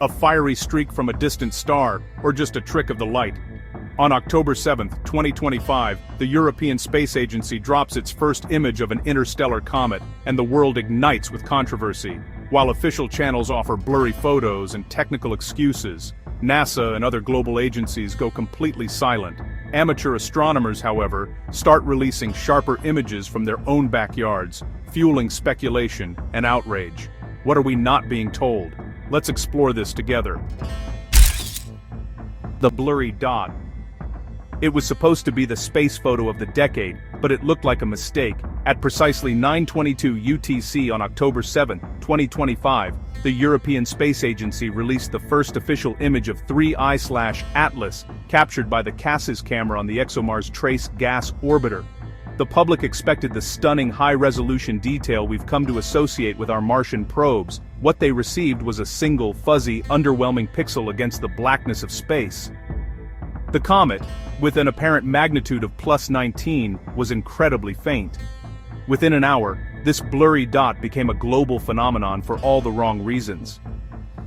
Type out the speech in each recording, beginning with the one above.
a fiery streak from a distant star, or just a trick of the light? On October 7, 2025, the European Space Agency drops its first image of an interstellar comet, and the world ignites with controversy. While official channels offer blurry photos and technical excuses, NASA and other global agencies go completely silent. Amateur astronomers, however, start releasing sharper images from their own backyards, fueling speculation and outrage. What are we not being told? Let's explore this together. The blurry dot. It was supposed to be the space photo of the decade, but it looked like a mistake. At precisely 9:22 UTC on October 7, 2025, the European Space Agency released the first official image of 3I/Atlas, captured by the CASIS camera on the ExoMars Trace Gas Orbiter. The public expected the stunning high-resolution detail we've come to associate with our Martian probes. What they received was a single, fuzzy, underwhelming pixel against the blackness of space. The comet, with an apparent magnitude of +19, was incredibly faint. Within an hour, this blurry dot became a global phenomenon for all the wrong reasons.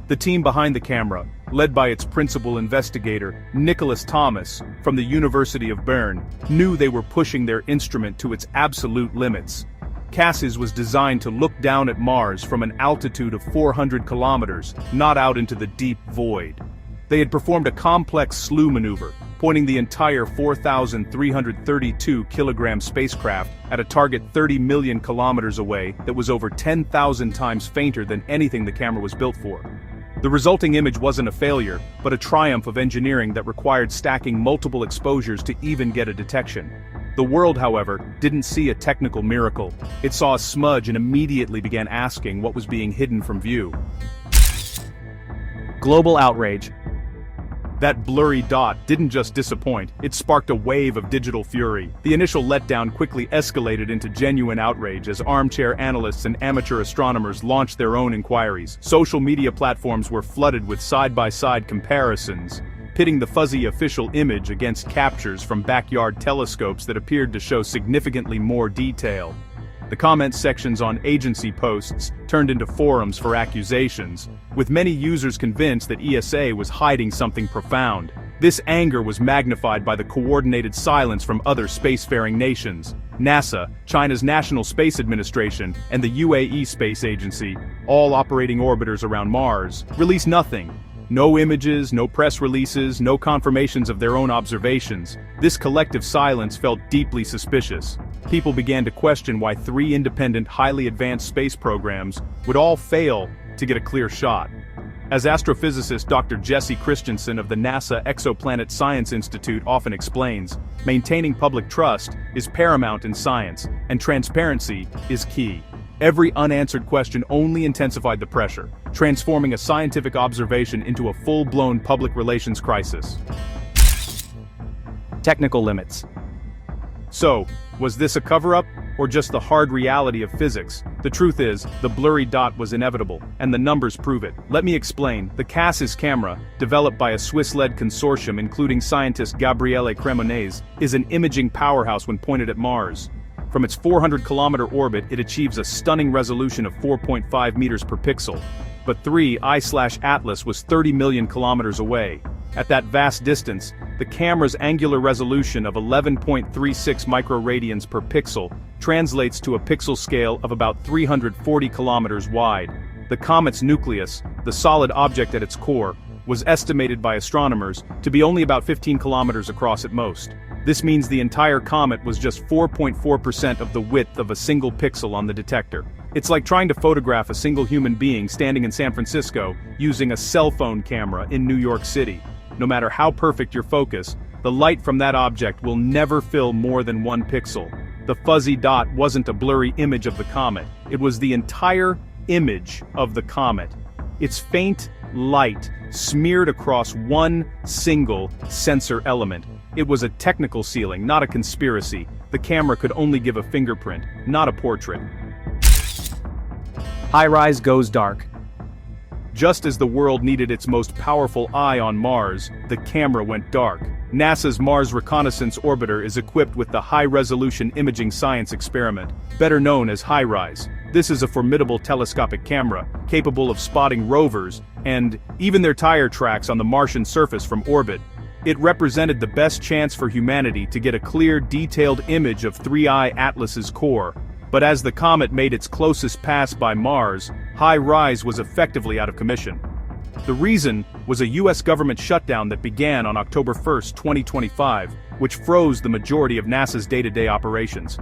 The team behind the camera, led by its principal investigator, Nicholas Thomas, from the University of Bern, knew they were pushing their instrument to its absolute limits. CASIS was designed to look down at Mars from an altitude of 400 kilometers, not out into the deep void. They had performed a complex slew maneuver, pointing the entire 4,332-kilogram spacecraft at a target 30 million kilometers away that was over 10,000 times fainter than anything the camera was built for. The resulting image wasn't a failure, but a triumph of engineering that required stacking multiple exposures to even get a detection. The world, however, didn't see a technical miracle. It saw a smudge and immediately began asking what was being hidden from view. Global outrage. That blurry dot didn't just disappoint, it sparked a wave of digital fury. The initial letdown quickly escalated into genuine outrage as armchair analysts and amateur astronomers launched their own inquiries. Social media platforms were flooded with side-by-side comparisons, pitting the fuzzy official image against captures from backyard telescopes that appeared to show significantly more detail. The comment sections on agency posts turned into forums for accusations, with many users convinced that ESA was hiding something profound. This anger was magnified by the coordinated silence from other spacefaring nations. NASA, China's National Space Administration, and the UAE Space Agency, all operating orbiters around Mars, released nothing. No images, no press releases, no confirmations of their own observations. This collective silence felt deeply suspicious. People began to question why 3 independent, highly advanced space programs would all fail to get a clear shot. As astrophysicist Dr. Jesse Christensen of the NASA Exoplanet Science Institute often explains, maintaining public trust is paramount in science, and transparency is key. Every unanswered question only intensified the pressure, transforming a scientific observation into a full-blown public relations crisis. Technical limits. So, was this a cover-up, or just the hard reality of physics? The truth is, the blurry dot was inevitable, and the numbers prove it. Let me explain. The CASIS camera, developed by a Swiss-led consortium including scientist Gabriele Cremonese, is an imaging powerhouse when pointed at Mars. From its 400-kilometer orbit, it achieves a stunning resolution of 4.5 meters per pixel. But 3I/Atlas was 30 million kilometers away. At that vast distance, the camera's angular resolution of 11.36 microradians per pixel translates to a pixel scale of about 340 kilometers wide. The comet's nucleus, the solid object at its core, was estimated by astronomers to be only about 15 kilometers across at most. This means the entire comet was just 4.4% of the width of a single pixel on the detector. It's like trying to photograph a single human being standing in San Francisco using a cell phone camera in New York City. No matter how perfect your focus, the light from that object will never fill more than 1 pixel. The fuzzy dot wasn't a blurry image of the comet, it was the entire image of the comet. Its faint light smeared across one single sensor element. It was a technical ceiling, not a conspiracy. The camera could only give a fingerprint, not a portrait. High-rise goes dark. Just as the world needed its most powerful eye on Mars, the camera went dark. NASA's Mars Reconnaissance Orbiter is equipped with the High-Resolution Imaging Science Experiment, better known as HiRISE. This is a formidable telescopic camera, capable of spotting rovers, and even their tire tracks on the Martian surface from orbit. It represented the best chance for humanity to get a clear, detailed image of 3I Atlas's core. But as the comet made its closest pass by Mars, HiRISE was effectively out of commission. The reason was a US government shutdown that began on October 1, 2025, which froze the majority of NASA's day-to-day operations.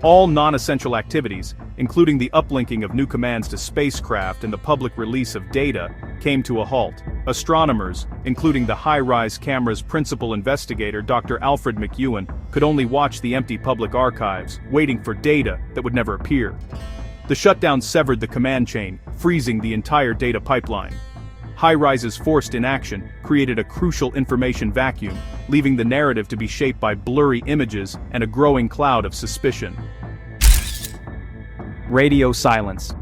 All non-essential activities, including the uplinking of new commands to spacecraft and the public release of data, came to a halt. Astronomers, including the HiRISE camera's principal investigator Dr. Alfred McEwen, could only watch the empty public archives, waiting for data that would never appear. The shutdown severed the command chain, freezing the entire data pipeline. HiRISE's forced inaction created a crucial information vacuum, leaving the narrative to be shaped by blurry images and a growing cloud of suspicion. Radio silence.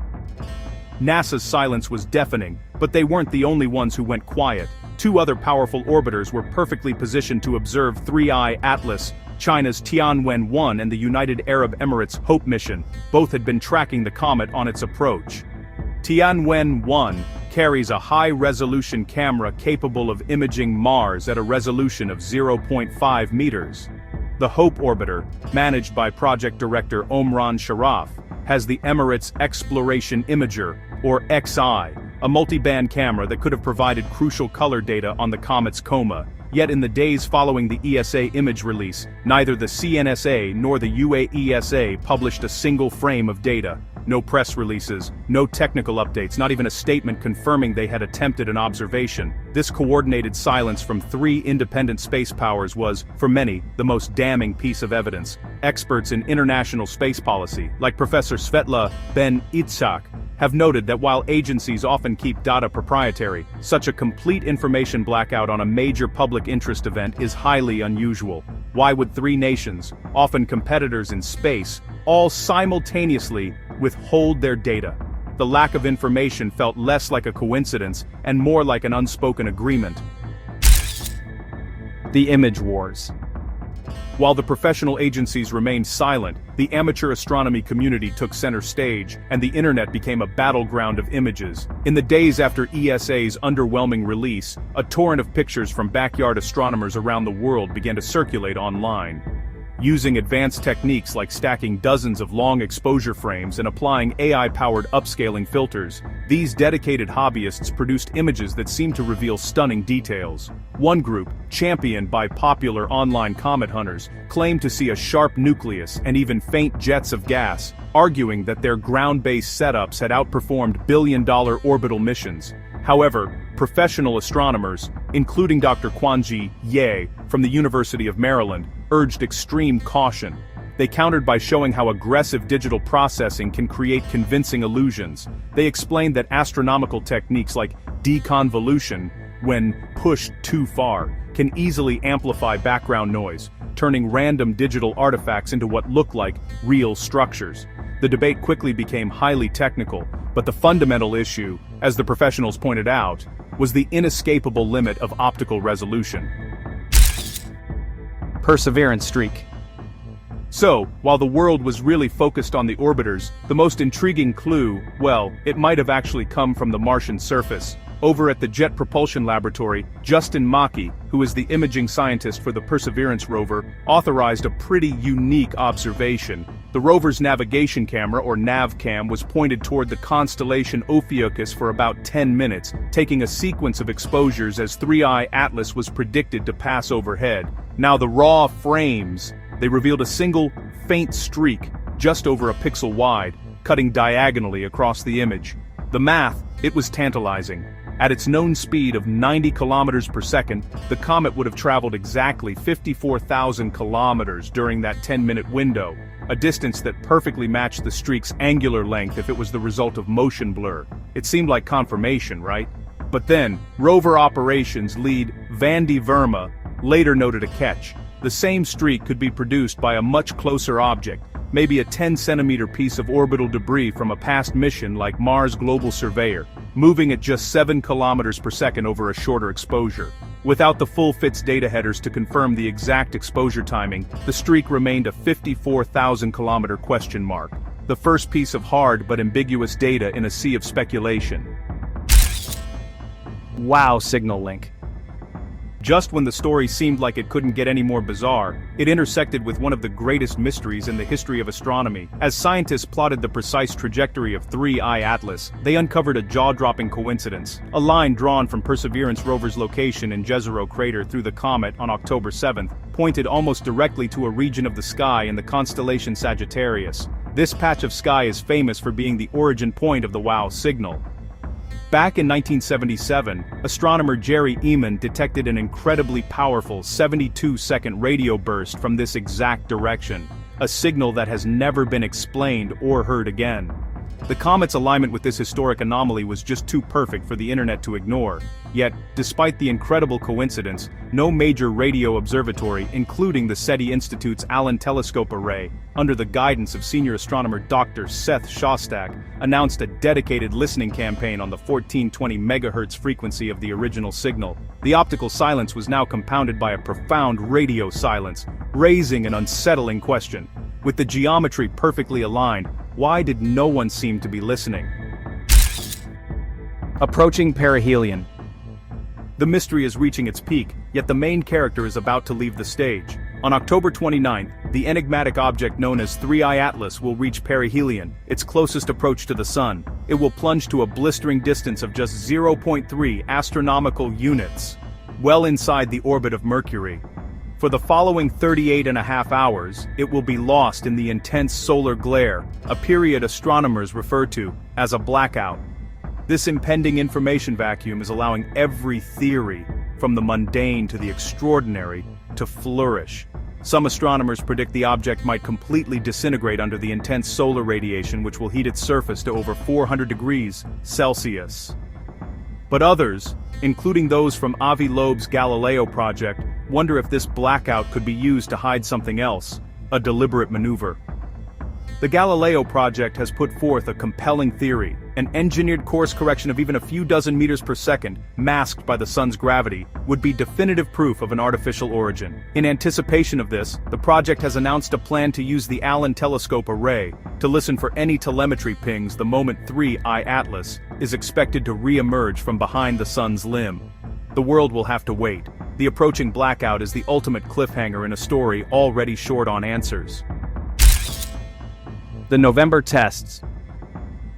NASA's silence was deafening, but they weren't the only ones who went quiet. Two other powerful orbiters were perfectly positioned to observe 3I Atlas, China's Tianwen-1 and the United Arab Emirates' Hope mission. Both had been tracking the comet on its approach. Tianwen-1 carries a high-resolution camera capable of imaging Mars at a resolution of 0.5 meters. The Hope orbiter, managed by project director Omran Sharaf, has the Emirates Exploration Imager, or XI, a multi-band camera that could have provided crucial color data on the comet's coma. Yet in the days following the ESA image release, neither the CNSA nor the UAESA published a single frame of data. No press releases, no technical updates, not even a statement confirming they had attempted an observation. This coordinated silence from three independent space powers was, for many, the most damning piece of evidence. Experts in international space policy, like Professor Svetla Ben-Itzhak, have noted that while agencies often keep data proprietary, such a complete information blackout on a major public interest event is highly unusual. Why would three nations, often competitors in space, all simultaneously withhold their data? The lack of information felt less like a coincidence and more like an unspoken agreement. The image wars. While the professional agencies remained silent, the amateur astronomy community took center stage, and the internet became a battleground of images. In the days after ESA's underwhelming release, a torrent of pictures from backyard astronomers around the world began to circulate online. Using advanced techniques like stacking dozens of long exposure frames and applying AI-powered upscaling filters, these dedicated hobbyists produced images that seemed to reveal stunning details. One group, championed by popular online comet hunters, claimed to see a sharp nucleus and even faint jets of gas, arguing that their ground-based setups had outperformed billion-dollar orbital missions. However, professional astronomers, including Dr. Quanji Ye from the University of Maryland, urged extreme caution. They countered by showing how aggressive digital processing can create convincing illusions. They explained that astronomical techniques like deconvolution, when pushed too far, can easily amplify background noise, turning random digital artifacts into what look like real structures. The debate quickly became highly technical, but the fundamental issue, as the professionals pointed out, was the inescapable limit of optical resolution. Perseverance streak. So, while the world was really focused on the orbiters, the most intriguing clue, well, it might have actually come from the Martian surface. Over at the Jet Propulsion Laboratory, Justin Mackey, who is the imaging scientist for the Perseverance rover, authorized a pretty unique observation. The rover's navigation camera, or NavCam, was pointed toward the constellation Ophiuchus for about 10 minutes, taking a sequence of exposures as 3I Atlas was predicted to pass overhead. Now the raw frames, they revealed a single, faint streak, just over a pixel wide, cutting diagonally across the image. The math, it was tantalizing. At its known speed of 90 kilometers per second, the comet would have traveled exactly 54,000 kilometers during that 10-minute window, a distance that perfectly matched the streak's angular length if it was the result of motion blur. It seemed like confirmation, right? But then, rover operations lead Vandy Verma later noted a catch. The same streak could be produced by a much closer object, maybe a 10-centimeter piece of orbital debris from a past mission like Mars Global Surveyor, moving at just 7 kilometers per second over a shorter exposure. Without the full FITS data headers to confirm the exact exposure timing, the streak remained a 54,000-kilometer question mark, the first piece of hard but ambiguous data in a sea of speculation. Wow signal link. Just when the story seemed like it couldn't get any more bizarre, it intersected with one of the greatest mysteries in the history of astronomy. As scientists plotted the precise trajectory of 3I Atlas, they uncovered a jaw-dropping coincidence. A line drawn from Perseverance rover's location in Jezero crater through the comet on October 7th pointed almost directly to a region of the sky in the constellation Sagittarius. This patch of sky is famous for being the origin point of the WOW signal. Back in 1977, astronomer Jerry Eman detected an incredibly powerful 72-second radio burst from this exact direction, a signal that has never been explained or heard again. The comet's alignment with this historic anomaly was just too perfect for the internet to ignore. Yet, despite the incredible coincidence, no major radio observatory, including the SETI Institute's Allen Telescope Array, under the guidance of senior astronomer Dr. Seth Shostak, announced a dedicated listening campaign on the 1420 MHz frequency of the original signal. The optical silence was now compounded by a profound radio silence, raising an unsettling question. With the geometry perfectly aligned, why did no one seem to be listening? Approaching perihelion. The mystery is reaching its peak, yet the main character is about to leave the stage. On October 29th, the enigmatic object known as 3I Atlas will reach perihelion, its closest approach to the Sun. It will plunge to a blistering distance of just 0.3 astronomical units, well inside the orbit of Mercury. For the following 38.5 hours, it will be lost in the intense solar glare, a period astronomers refer to as a blackout. This impending information vacuum is allowing every theory, from the mundane to the extraordinary, to flourish. Some astronomers predict the object might completely disintegrate under the intense solar radiation, which will heat its surface to over 400 degrees Celsius. But others, including those from Avi Loeb's Galileo project, wonder if this blackout could be used to hide something else, a deliberate maneuver. The Galileo project has put forth a compelling theory. An engineered course correction of even a few dozen meters per second, masked by the sun's gravity, would be definitive proof of an artificial origin. In anticipation of this, the project has announced a plan to use the Allen Telescope Array to listen for any telemetry pings the moment 3I Atlas is expected to re-emerge from behind the sun's limb. The world will have to wait. The approaching blackout is the ultimate cliffhanger in a story already short on answers. The November tests.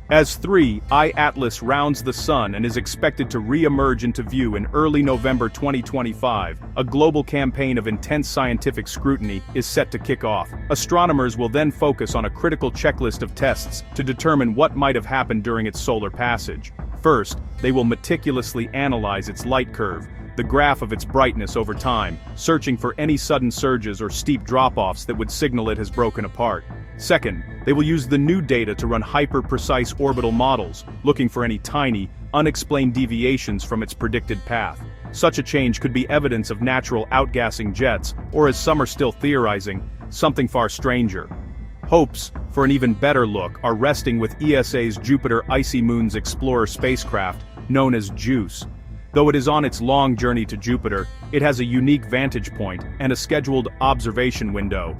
As 3I Atlas rounds the sun and is expected to re-emerge into view in early November 2025, a global campaign of intense scientific scrutiny is set to kick off. Astronomers will then focus on a critical checklist of tests to determine what might have happened during its solar passage. First, they will meticulously analyze its light curve, the graph of its brightness over time, searching for any sudden surges or steep drop-offs that would signal it has broken apart. Second, they will use the new data to run hyper-precise orbital models, looking for any tiny, unexplained deviations from its predicted path. Such a change could be evidence of natural outgassing jets, or as some are still theorizing, something far stranger. Hopes for an even better look are resting with ESA's Jupiter Icy Moons Explorer spacecraft, known as JUICE. Though it is on its long journey to Jupiter, it has a unique vantage point and a scheduled observation window.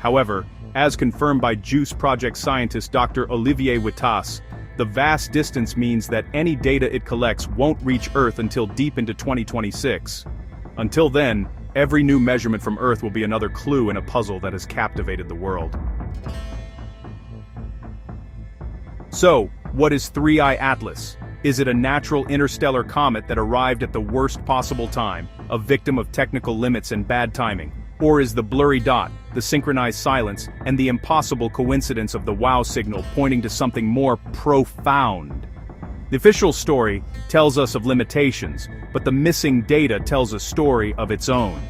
However, as confirmed by JUICE project scientist Dr. Olivier Wittas, the vast distance means that any data it collects won't reach Earth until deep into 2026. Until then, every new measurement from Earth will be another clue in a puzzle that has captivated the world. So, what is 3I Atlas? Is it a natural interstellar comet that arrived at the worst possible time, a victim of technical limits and bad timing? Or is the blurry dot, the synchronized silence, and the impossible coincidence of the WOW signal pointing to something more profound? The official story tells us of limitations, but the missing data tells a story of its own.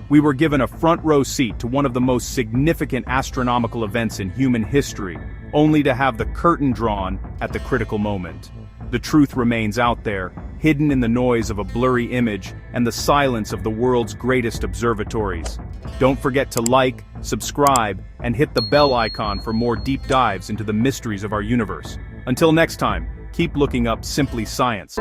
We were given a front-row seat to one of the most significant astronomical events in human history, only to have the curtain drawn at the critical moment. The truth remains out there, hidden in the noise of a blurry image and the silence of the world's greatest observatories. Don't forget to like, subscribe, and hit the bell icon for more deep dives into the mysteries of our universe. Until next time, keep looking up Simply Science.